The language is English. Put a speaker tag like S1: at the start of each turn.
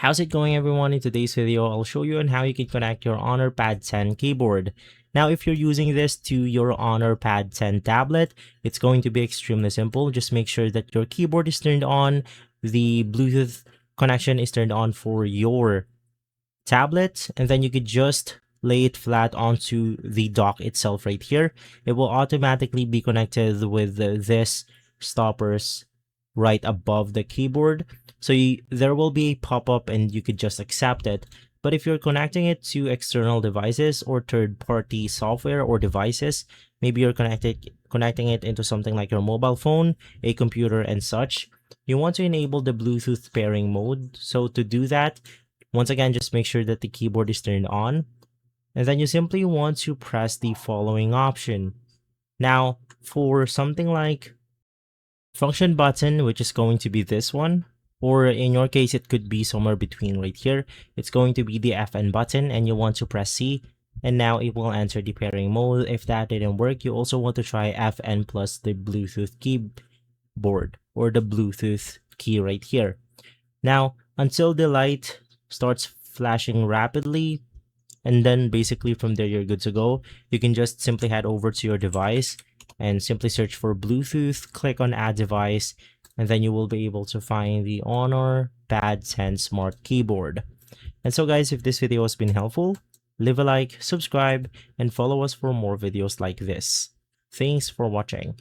S1: How's it going, everyone? In today's video, I'll show you on how you can connect your Honor Pad 10 keyboard. Now, if you're using this to your Honor Pad 10 tablet, it's going to be extremely simple. Just make sure that your keyboard is turned on, the Bluetooth connection is turned on for your tablet, and then you could just lay it flat onto the dock itself right here. It will automatically be connected with this stoppers right above the keyboard. So there will be a pop-up and you could just accept it. But if you're connecting it to external devices or third-party software or devices, maybe you're connecting it into something like your mobile phone, a computer, and such, you want to enable the Bluetooth pairing mode. So to do that, once again, just make sure that the keyboard is turned on. And then you simply want to press the following option. Now, for something like function button, which is going to be this one, or in your case, it could be somewhere between right here. It's going to be the FN button, and you want to press C, and now it will enter the pairing mode. If that didn't work, you also want to try FN plus the Bluetooth keyboard, or the Bluetooth key right here. Now, until the light starts flashing rapidly, and then basically from there you're good to go. You can just simply head over to your device and simply search for Bluetooth, click on add device, and then you will be able to find the Honor Pad 10 Smart Keyboard. And so guys, if this video has been helpful, leave a like, subscribe, and follow us for more videos like this. Thanks for watching.